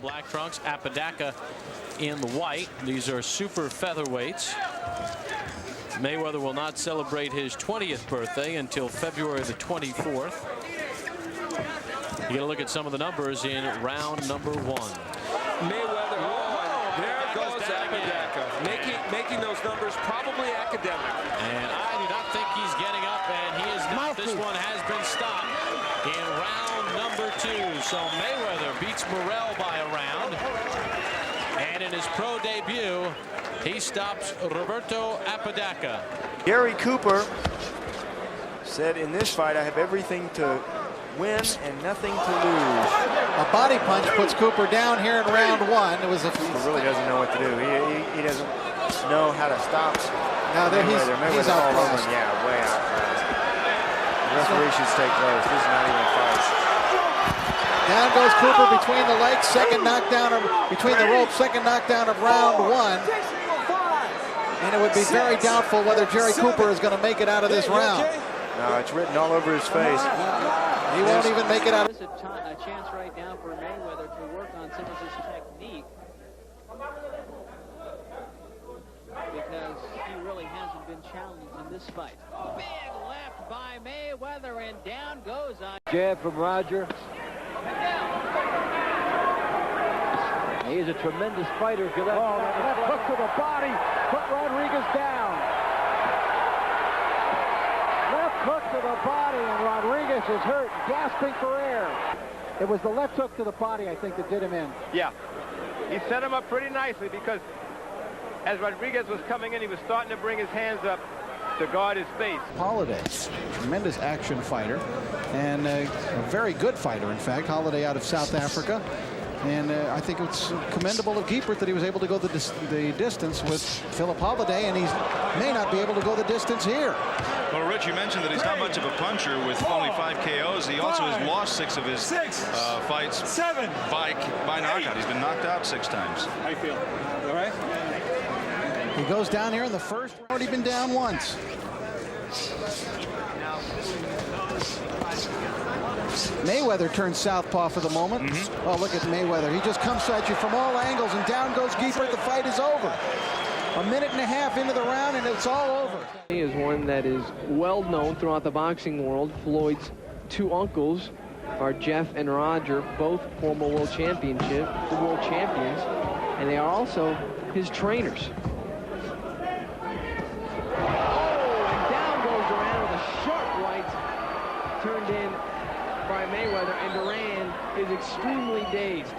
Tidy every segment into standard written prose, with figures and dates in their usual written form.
black trunks, Apodaca in the white. These are super featherweights. Mayweather will not celebrate his 20th birthday until February the 24th. You get a look at some of the numbers in round number 1. Mayweather, there goes Apodaca, making those numbers probably academic. And I do not think he's getting up, and he is not. This one has been stopped in round number 2. So Mayweather beats Morrell by a round. And in his pro debut, he stops Roberto Apodaca. Gary Cooper said, in this fight, I have everything to win and nothing to lose. A body punch puts Cooper down here in round 1. It was a... He really doesn't know what to do. He doesn't know how to stop. Now there he's all over him. Yeah, way out. The referee should stay close. This is not even a fight. Down goes Cooper between the legs. Second knockdown of, between the ropes. Second knockdown of round 1. And it would be very doubtful whether Jerry Cooper is going to make it out of this round. No, it's written all over his face. He won't even make it out. There's a chance right now for Mayweather to work on some of his technique, because he really hasn't been challenged in this fight. Big left by Mayweather, and down goes on. Jab from Roger. He is a tremendous fighter. If you let that hook to the body, put Rodriguez down. Left hook to the body, and Rodriguez is hurt, gasping for air. It was the left hook to the body, I think, that did him in. Yeah, he set him up pretty nicely, because as Rodriguez was coming in, he was starting to bring his hands up to guard his face. Holiday, tremendous action fighter, and a very good fighter, in fact. Holiday out of South Africa. And I think it's commendable of Giepert that he was able to go the distance with Philip Holiday, and he may not be able to go the distance here. Well, Rich, you mentioned that he's not much of a puncher with only 5 KOs. He also has lost 6 of his fights by knockout. He's been knocked out 6 times. How you feel? All right? He goes down here in the first. Already been down once. Mayweather turns southpaw for the moment. Oh, look at Mayweather. He just comes at you from all angles, and down goes Giepert. The fight is over. A minute and a half into the round, and it's all over. He is one that is well known throughout the boxing world. Floyd's 2 uncles are Jeff and Roger, both former world champions, and they are also his trainers. Turned in by Mayweather, and Duran is extremely dazed.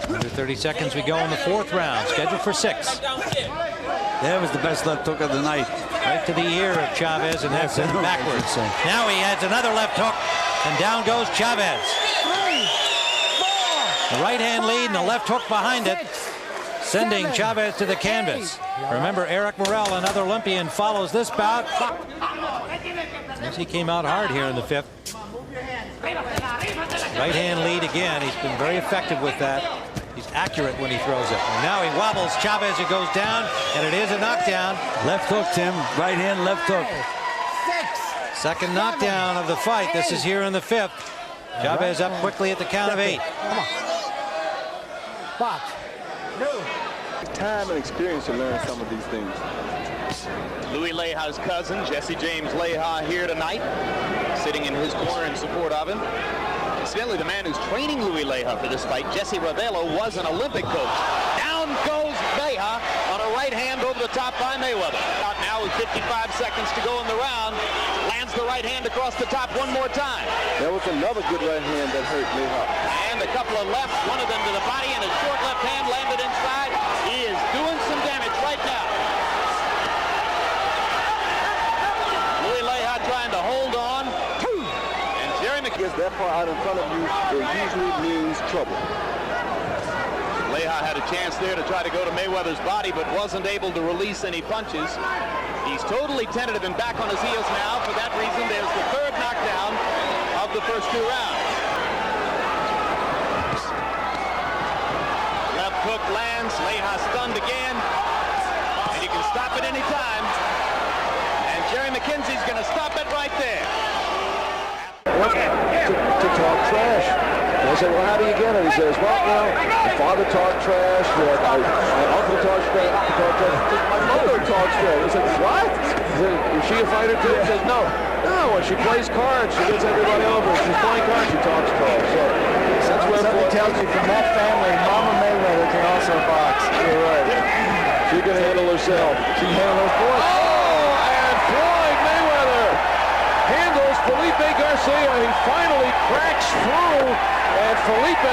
Under 30 seconds we go in the 4th round, scheduled for 6. That was the best left hook of the night. Right to the ear of Chavez, and that's sent backwards. Now he adds another left hook, and down goes Chavez. The right hand lead and the left hook behind it, sending Chavez to the canvas. Remember, Eric Morrell, another Olympian, follows this bout. As he came out hard here in the 5th. Right hand lead again. He's been very effective with that. He's accurate when he throws it. And now he wobbles Chavez, who goes down, and it is a knockdown. Left hook, Tim. Right hand, left hook. Second knockdown of the fight. This is here in the 5th. Chavez up quickly at the count of 8. Come on. Box. No. Time and experience to learn some of these things. Louis Leja's cousin, Jesse James Leja, here tonight, sitting in his corner in support of him. Incidentally, the man who's training Louis Leja for this fight, Jesse Ravelo, was an Olympic coach. Down goes Leja on a right hand over the top by Mayweather. Out now with 55 seconds to go in the round. Lands the right hand across the top one more time. There was another good right hand that hurt Leja. And a couple of lefts, one of them to the body, and a short left hand landed inside. He is doing some damage right now. Louis Leja trying to hold on. And Jerry Gets that far out in front of you, it usually means trouble. Leja had a chance there to try to go to Mayweather's body, but wasn't able to release any punches. He's totally tentative and back on his heels now. For that reason, there's the 3rd knockdown of the first 2 rounds. Left hook lands, Leja stunned again, and you can stop it any time. And Jerry McKenzie's going to stop it right there. to talk trash. And I said, well, how do you get it? He says, well, you know, my father talked trash, my uncle talks trash, my mother talks trash. I said, what? He said, is she a fighter too? He says, no. No, when she plays cards, she gets everybody over. If she's playing cards, she talks trash. So that's where something tells me from that family, Mama Mayweather can also box. You're right. She can handle herself. She can handle her boys. Oh, and Floyd Mayweather handles Felipe Garcia. He finally cracks through, and Felipe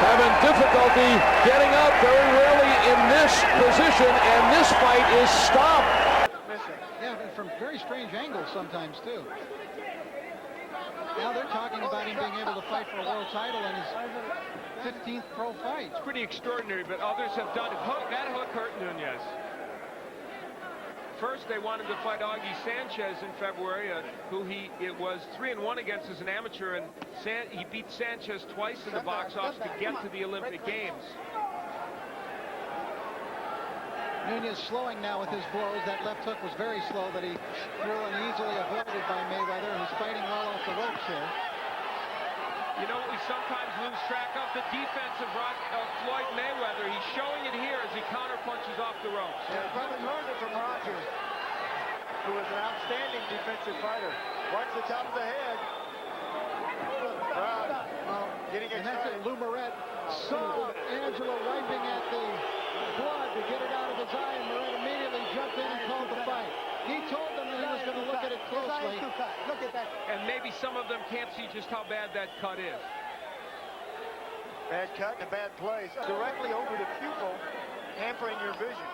having difficulty getting up very rarely in this position, and this fight is stopped. Yeah, but from very strange angles sometimes, too. Now they're talking about him being able to fight for a world title in his 15th pro fight. It's pretty extraordinary, but others have done it. That hook hurt Nunez. First, they wanted to fight Augie Sanchez in February, who it was 3-1 against as an amateur, and he beat Sanchez twice in the box office to get to the Olympic Games. Nunez slowing now with his blows. That left hook was very slow that he threw and easily avoided by Mayweather, who's fighting well off the ropes here. You know, we sometimes lose track of the defense of Floyd Mayweather. He's showing it here as he counterpunches off the ropes. Yeah, he probably learned it from Roger, who was an outstanding defensive fighter. Watch the top of the head. Getting and that's it. Lou Moret saw Angelo wiping at the blood to get it out of his eye, and Moret immediately jumped in and called the fight. He told them that he was going to look at it closely. Look at that. And maybe some of them can't see just how bad that cut is. Bad cut in a bad place. Directly over the pupil, hampering your vision.